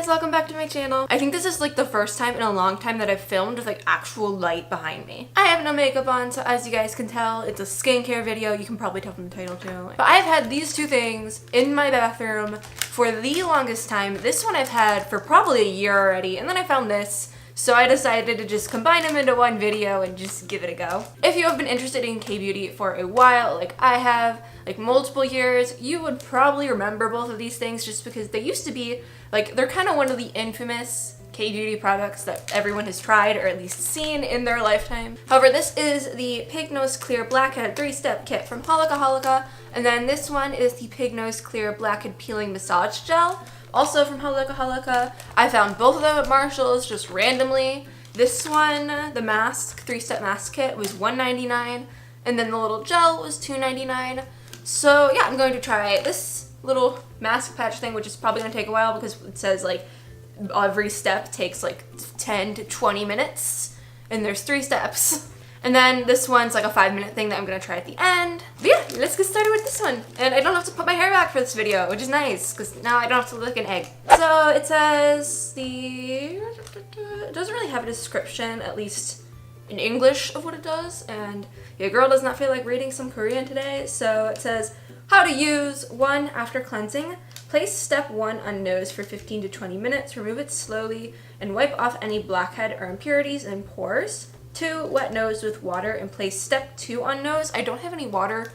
guys, welcome back to my channel. I think this is like the first time in a long time that I've filmed with like actual light behind me. I have no makeup on, so as you guys can tell, it's a skincare video. You can probably tell from the title too. But I've had these two things in my bathroom for the longest time. This one I've had for probably a year already, and then I found this. So I decided to just combine them into one video and just give it a go. If you have been interested in Kbeauty for a while, like I have, like multiple years, you would probably remember both of these things just because they used to be, like, they're kind of one of the infamous Kbeauty products that everyone has tried or at least seen in their lifetime. However, this is the Pig Nose Clear Blackhead 3-step kit from Holika Holika, and then this one is the Pig Nose Clear Blackhead Peeling Massage Gel, also from Holika Holika. I found both of them at Marshall's just randomly. This one, the mask, 3-step mask kit, was $1.99, and then the little gel was $2.99. So yeah, I'm going to try this little mask patch thing, which is probably going to take a while because it says like every step takes like 10 to 20 minutes, and there's 3 steps. And then this one's like a 5-minute thing that I'm gonna try at the end. But yeah, let's get started with this one. And I don't have to put my hair back for this video, which is nice, because now I don't have to look like an egg. So it says it doesn't really have a description, at least in English, of what it does. And your girl does not feel like reading some Korean today. So it says, how to use: 1, after cleansing, place step 1 on nose for 15 to 20 minutes, remove it slowly, and wipe off any blackhead or impurities and pores. 2, wet nose with water and place step 2 on nose. I don't have any water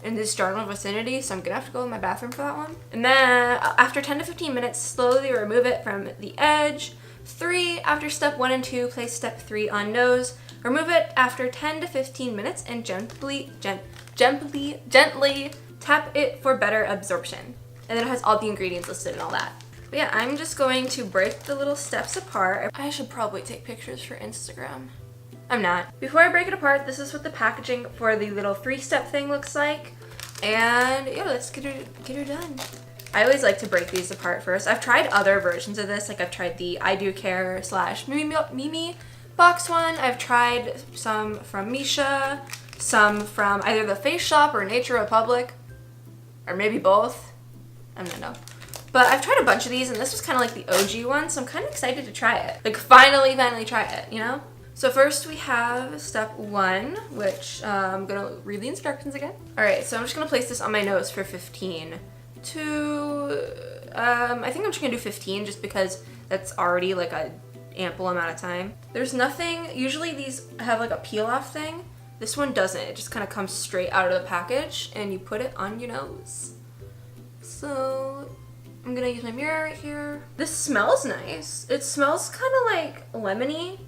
in this general vicinity, so I'm gonna have to go in my bathroom for that one. And then after 10 to 15 minutes, slowly remove it from the edge. 3, after step 1 and 2, place step 3 on nose. Remove it after 10 to 15 minutes and gently tap it for better absorption. And then it has all the ingredients listed and all that. But yeah, I'm just going to break the little steps apart. I should probably take pictures for Instagram. I'm not. Before I break it apart, this is what the packaging for the little 3-step thing looks like. And yeah, let's get her done. I always like to break these apart first. I've tried other versions of this. Like I've tried the I Do Care / Mimi box one. I've tried some from Misha, some from either the Face Shop or Nature Republic, or maybe both. I don't know. But I've tried a bunch of these, and this was kind of like the OG one, so I'm kind of excited to try it. Like finally try it, you know? So first we have step 1, which I'm gonna read the instructions again. All right, so I'm just gonna place this on my nose for 15 to, I think I'm just gonna do 15 just because that's already like a ample amount of time. There's nothing, usually these have like a peel off thing. This one doesn't, it just kind of comes straight out of the package and you put it on your nose. So I'm gonna use my mirror right here. This smells nice. It smells kind of like lemony,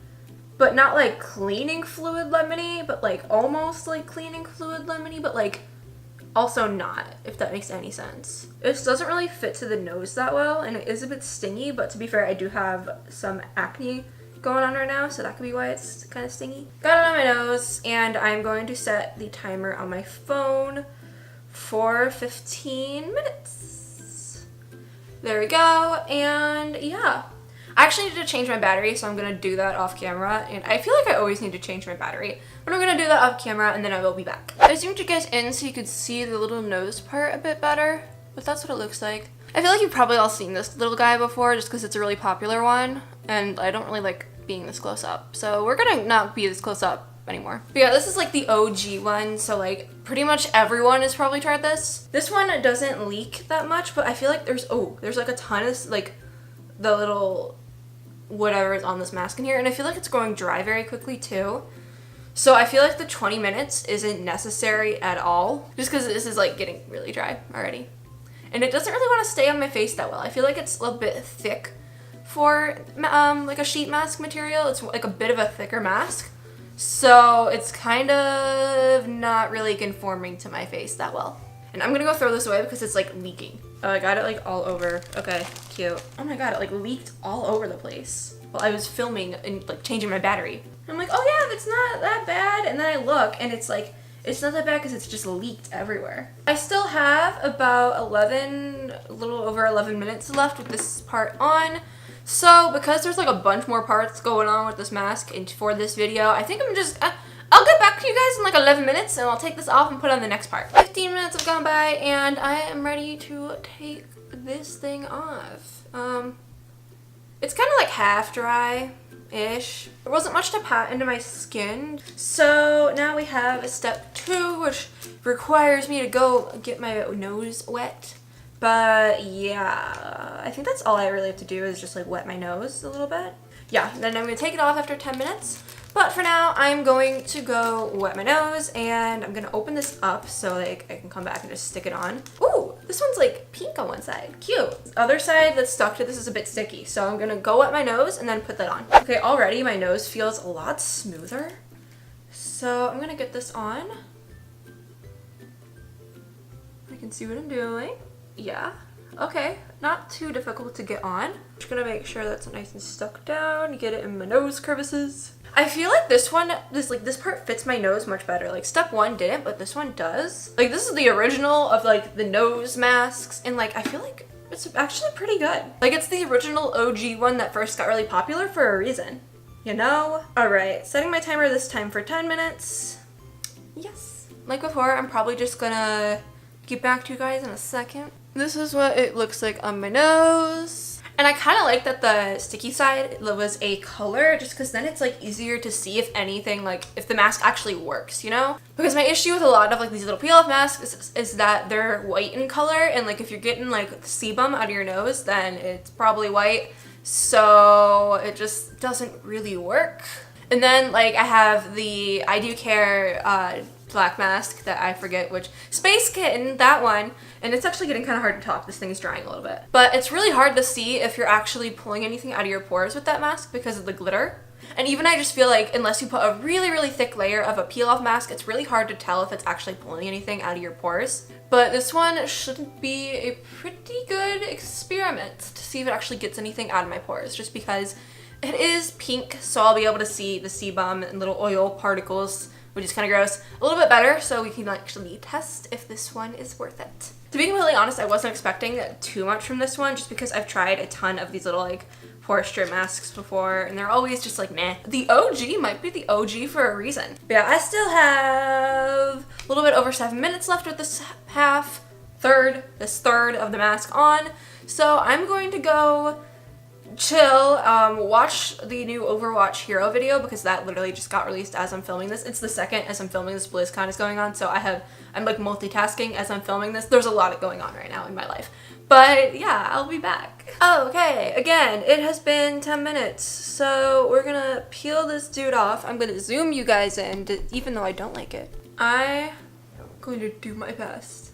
but not like cleaning fluid lemony, but like almost like cleaning fluid lemony, but like also not, if that makes any sense. This doesn't really fit to the nose that well, and it is a bit stingy, but to be fair, I do have some acne going on right now, so that could be why it's kind of stingy. Got it on my nose, and I'm going to set the timer on my phone for 15 minutes. There we go, and yeah. I actually need to change my battery, so I'm going to do that off camera, and I feel like I always need to change my battery, but I'm going to do that off camera, and then I will be back. I zoomed you guys in so you could see the little nose part a bit better, but that's what it looks like. I feel like you've probably all seen this little guy before, just because it's a really popular one, and I don't really like being this close up, so we're going to not be this close up anymore. But yeah, this is like the OG one, so like pretty much everyone has probably tried this. This one doesn't leak that much, but I feel like there's like a ton of like the little whatever is on this mask in here, and I feel like it's going dry very quickly too. So I feel like the 20 minutes isn't necessary at all, just because this is like getting really dry already. And it doesn't really want to stay on my face that well. I feel like it's a bit thick for like a sheet mask material. It's like a bit of a thicker mask. So it's kind of not really conforming to my face that well. And I'm gonna go throw this away because it's like leaking. Oh, I got it like all over. Okay, cute. Oh my god, it like leaked all over the place while I was filming and like changing my battery. I'm like, oh yeah, that's not that bad. And then I look and it's like, it's not that bad because it's just leaked everywhere. I still have about a little over 11 minutes left with this part on. So because there's like a bunch more parts going on with this mask and for this video, I think I'm just, I'll get back to you guys in like 11 minutes and I'll take this off and put on the next part. 15 minutes have gone by and I am ready to take this thing off. It's kind of like half dry-ish. There wasn't much to pat into my skin. So now we have step 2, which requires me to go get my nose wet. But yeah, I think that's all I really have to do is just like wet my nose a little bit. Yeah, then I'm gonna take it off after 10 minutes. But for now, I'm going to go wet my nose and I'm gonna open this up so like I can come back and just stick it on. Ooh, this one's like pink on one side. Cute. The other side that's stuck to this is a bit sticky. So I'm gonna go wet my nose and then put that on. Okay, already my nose feels a lot smoother. So I'm gonna get this on. I can see what I'm doing. Yeah. Okay, not too difficult to get on. Just gonna make sure that's nice and stuck down, get it in my nose crevices. I feel like this part fits my nose much better. Like step 1 didn't, but this one does. Like this is the original of like the nose masks, and like I feel like it's actually pretty good. Like it's the original OG one that first got really popular for a reason, you know? All right, setting my timer this time for 10 minutes. Yes. Like before, I'm probably just gonna get back to you guys in a second. This is what it looks like on my nose. And I kind of like that the sticky side was a color just because then it's like easier to see if anything, like if the mask actually works, you know? Because my issue with a lot of like these little peel off masks is that they're white in color, and like if you're getting like sebum out of your nose, then it's probably white. So it just doesn't really work. And then like I have the I Do Care black mask that I forget which, Space Kitten, that one, and it's actually getting kind of hard to talk. This thing is drying a little bit. But it's really hard to see if you're actually pulling anything out of your pores with that mask because of the glitter. And even I just feel like unless you put a really, really thick layer of a peel-off mask, it's really hard to tell if it's actually pulling anything out of your pores. But this one should be a pretty good experiment to see if it actually gets anything out of my pores, just because it is pink, so I'll be able to see the sebum and little oil particles, which is kind of gross, a little bit better, so we can actually test if this one is worth it. To be completely honest, I wasn't expecting too much from this one just because I've tried a ton of these little like pore strip masks before and they're always just like meh. The OG might be the OG for a reason. But yeah, I still have a little bit over 7 minutes left with this third of the mask on. So I'm going to go chill, watch the new Overwatch Hero video because that literally just got released as I'm filming this. It's the second as I'm filming this. BlizzCon is going on, so I'm like multitasking as I'm filming this. There's a lot going on right now in my life. But yeah, I'll be back. Okay, again, it has been 10 minutes, so we're gonna peel this dude off. I'm gonna zoom you guys in, even though I don't like it. I'm going to do my best.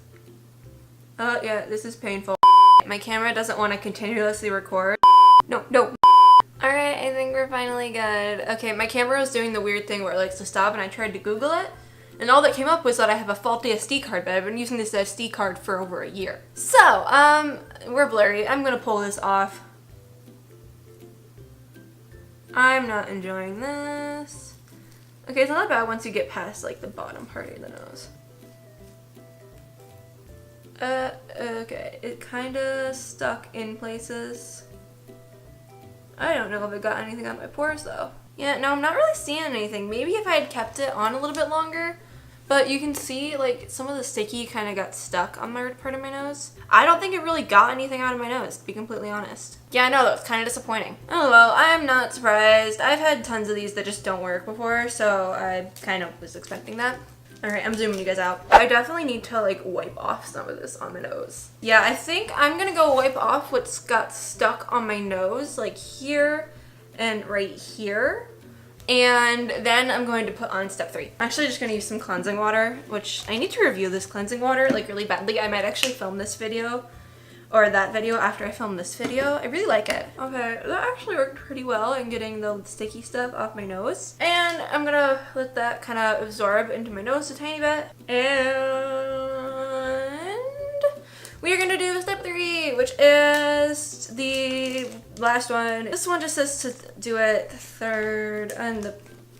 Yeah, this is painful. My camera doesn't want to continuously record. No. Alright, I think we're finally good. Okay, my camera was doing the weird thing where it likes to stop and I tried to Google it. And all that came up was that I have a faulty SD card, but I've been using this SD card for over a year. So, we're blurry. I'm gonna pull this off. I'm not enjoying this. Okay, it's not that bad once you get past like the bottom part of the nose. Okay, it kinda stuck in places. I don't know if it got anything out of my pores though. Yeah, no, I'm not really seeing anything. Maybe if I had kept it on a little bit longer, but you can see like some of the sticky kind of got stuck on my part of my nose. I don't think it really got anything out of my nose, to be completely honest. Yeah, I know, that was kind of disappointing. Oh well, I'm not surprised. I've had tons of these that just don't work before, so I kind of was expecting that. Alright, I'm zooming you guys out. I definitely need to like wipe off some of this on my nose. Yeah, I think I'm gonna go wipe off what's got stuck on my nose, like here and right here. And then I'm going to put on step 3. I'm actually just gonna use some cleansing water, which I need to review this cleansing water like really badly. I might actually film this video or that video after I film this video. I really like it. Okay, that actually worked pretty well in getting the sticky stuff off my nose. And I'm gonna let that kind of absorb into my nose a tiny bit. And we are gonna do step 3, which is the last one. This one just says to do it third, and the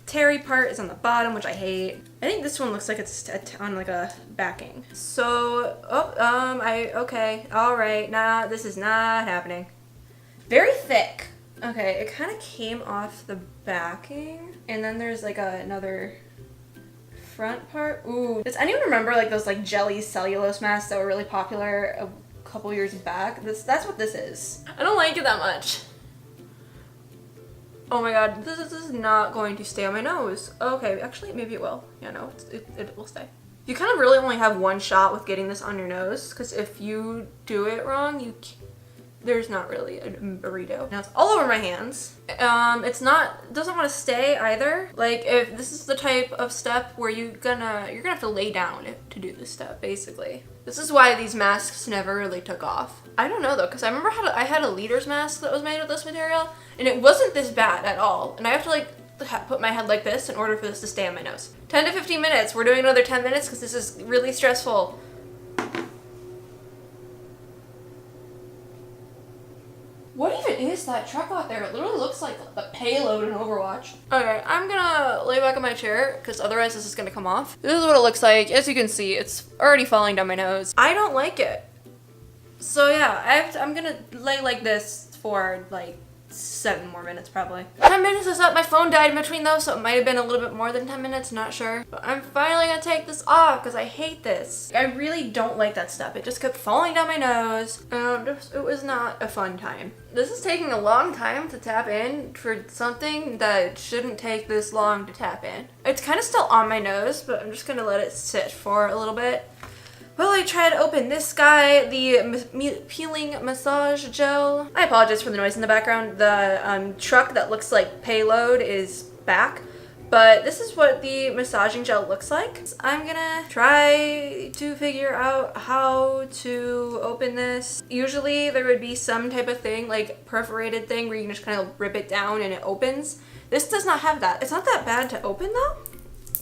terry part is on the bottom, which I hate. I think this one looks like it's on like a backing. So, okay, all right, nah, this is not happening. Very thick. Okay, it kind of came off the backing, and then there's like another front part. Ooh, does anyone remember like those like jelly cellulose masks that were really popular a couple years back? That's what this is. I don't like it that much. Oh my god, this is not going to stay on my nose. Okay, actually, maybe it will. Yeah, no, it will stay. You kind of really only have one shot with getting this on your nose, because if you do it wrong, there's not really a redo. Now it's all over my hands. It doesn't want to stay either. Like, if this is the type of step where you're gonna have to lay down to do this step, basically. This is why these masks never really took off. I don't know though, because I remember I had a leader's mask that was made with this material, and it wasn't this bad at all. And I have to like put my head like this in order for this to stay on my nose. 10 to 15 minutes. We're doing another 10 minutes because this is really stressful. What even is that truck out there? It literally looks like a payload in Overwatch. Okay, I'm gonna lay back in my chair because otherwise this is gonna come off. This is what it looks like. As you can see, it's already falling down my nose. I don't like it. So yeah, I'm gonna lay like this for like 7 more minutes probably. 10 minutes is up. My phone died in between those, so it might have been a little bit more than 10 minutes, not sure. But I'm finally gonna take this off because I hate this. I really don't like that step. It just kept falling down my nose, and it was not a fun time. This is taking a long time to tap in for something that shouldn't take this long to tap in. It's kind of still on my nose, but I'm just gonna let it sit for a little bit. Well, I tried to open this guy, the peeling massage gel. I apologize for the noise in the background. The truck that looks like payload is back, but this is what the massaging gel looks like. So I'm gonna try to figure out how to open this. Usually there would be some type of thing, like perforated thing, where you can just kind of rip it down and it opens. This does not have that. It's not that bad to open though,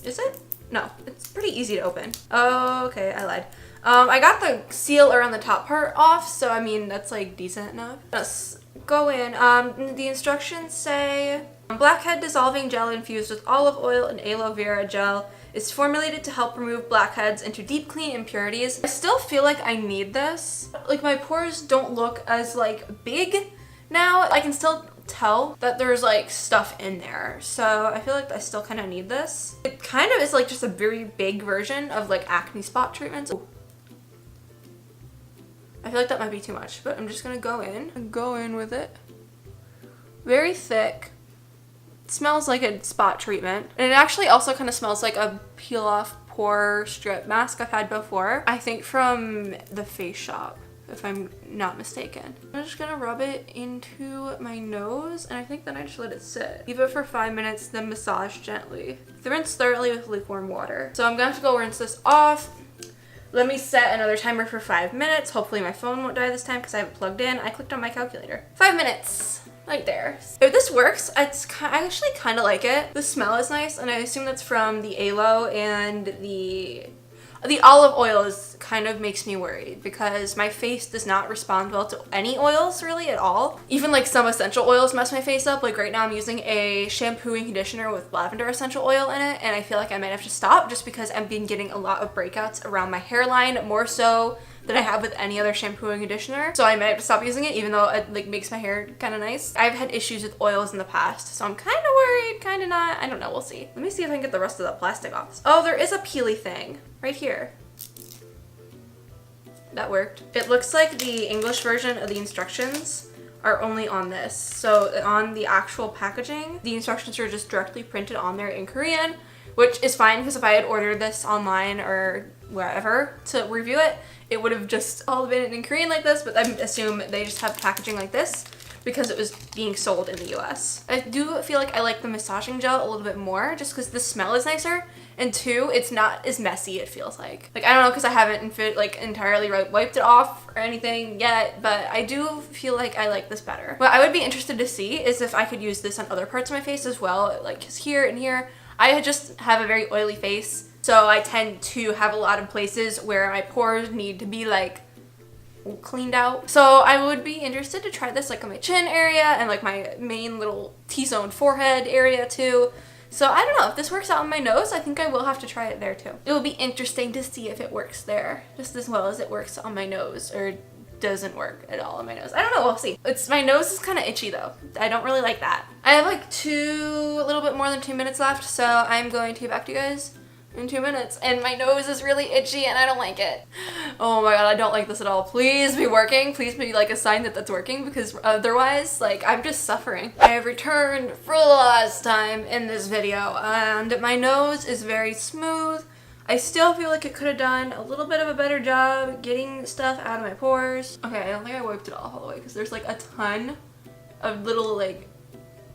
is it? No, it's pretty easy to open. Oh, okay, I lied. I got the seal around the top part off, so I mean, that's like decent enough. Let's go in. The instructions say, Blackhead dissolving gel infused with olive oil and aloe vera gel is formulated to help remove blackheads and to deep clean impurities. I still feel like I need this. Like, my pores don't look as like big now. I can still tell that there's like stuff in there, so I feel like I still kind of need this. It kind of is like just a very big version of like acne spot treatments. Ooh. I feel like that might be too much, but I'm just gonna go in with it. Very thick. It smells like a spot treatment, and it actually also kind of smells like a peel off pore strip mask I've had before, I think from the Face Shop, if I'm not mistaken. I'm just gonna rub it into my nose, and I think then I just let it sit. Leave it for 5 minutes, then massage gently. Rinse thoroughly with lukewarm water. So I'm gonna have to go rinse this off. Let me set another timer for 5 minutes. Hopefully my phone won't die this time because I have it plugged in. I clicked on my calculator. 5 minutes. Right there. If this works, I actually kind of like it. The smell is nice, and I assume that's from the aloe, and the olive oil is kind of makes me worried because my face does not respond well to any oils really at all. Even like some essential oils mess my face up. Like right now I'm using a shampoo and conditioner with lavender essential oil in it, and I feel like I might have to stop just because I've been getting a lot of breakouts around my hairline, more so than I have with any other shampoo and conditioner. So I might have to stop using it, even though it like makes my hair kind of nice. I've had issues with oils in the past, so I'm kind of worried, kind of not. I don't know, we'll see. Let me see if I can get the rest of the plastic off. Oh, there is a peely thing right here. That worked. It looks like the English version of the instructions are only on this. So on the actual packaging, the instructions are just directly printed on there in Korean, which is fine because if I had ordered this online or wherever to review it, it would have just all been in Korean like this, but I assume they just have packaging like this because it was being sold in the US. I do feel like I like the massaging gel a little bit more just because the smell is nicer, and 2, it's not as messy, it feels like. Like, I don't know, because I haven't entirely wiped it off or anything yet, but I do feel like I like this better. What I would be interested to see is if I could use this on other parts of my face as well, like just here and here. I just have a very oily face, so I tend to have a lot of places where my pores need to be like cleaned out. So I would be interested to try this like on my chin area and like my main little T-zone forehead area too. So I don't know, if this works out on my nose, I think I will have to try it there too. It will be interesting to see if it works there just as well as it works on my nose, or doesn't work at all on my nose. I don't know, we'll see. My nose is kind of itchy though. I don't really like that. I have like a little bit more than 2 minutes left, so I'm going to get back to you guys in 2 minutes, and my nose is really itchy and I don't like it. Oh my god, I don't like this at all. Please be working. Please be like a sign that that's working, because otherwise, like, I'm just suffering. I have returned for the last time in this video, and my nose is very smooth. I still feel like it could have done a little bit of a better job getting stuff out of my pores. Okay, I don't think I wiped it off all the way because there's like a ton of little like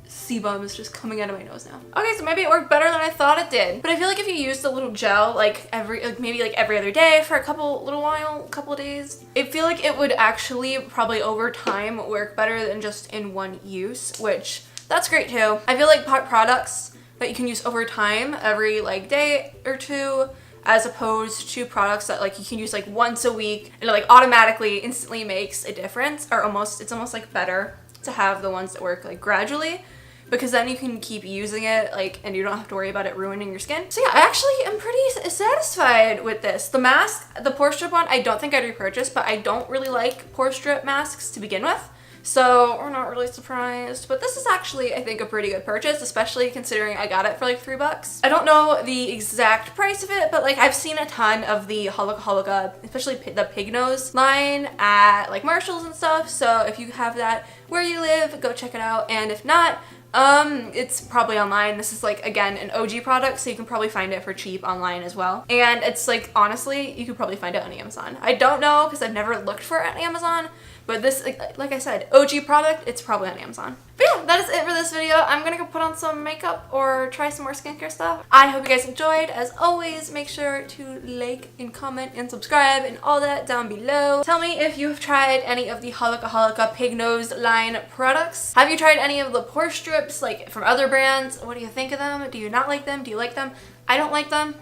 sebums just coming out of my nose now. Okay, so maybe it worked better than I thought it did. But I feel like if you used a little gel like maybe every other day for a couple of days, I feel like it would actually probably over time work better than just in one use, which that's great too. I feel like products that you can use over time every like day or two, as opposed to products that like you can use like once a week and it like automatically instantly makes a difference, or it's almost like better to have the ones that work like gradually, because then you can keep using it like and you don't have to worry about it ruining your skin. So yeah, I actually am pretty satisfied with this. The mask, the pore strip one, I don't think I'd repurchase, but I don't really like pore strip masks to begin with. So we're not really surprised, but this is actually, I think, a pretty good purchase, especially considering I got it for like $3. I don't know the exact price of it, but like I've seen a ton of the Holika Holika, especially the pig nose line at like Marshalls and stuff. So if you have that where you live, go check it out. And if not, it's probably online. This is like, again, an OG product, so you can probably find it for cheap online as well. And it's like, honestly, you could probably find it on Amazon. I don't know because I've never looked for it on Amazon, but this, like I said, OG product, it's probably on Amazon. But yeah, that is it for this video. I'm gonna go put on some makeup or try some more skincare stuff. I hope you guys enjoyed. As always, make sure to like and comment and subscribe and all that down below. Tell me if you've tried any of the Holika Holika pig nose line products. Have you tried any of the pore strips like from other brands? What do you think of them? Do you not like them? Do you like them? I don't like them.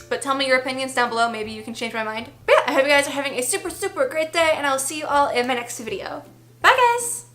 But tell me your opinions down below. Maybe you can change my mind. But yeah, I hope you guys are having a super, super great day, and I'll see you all in my next video. Bye, guys!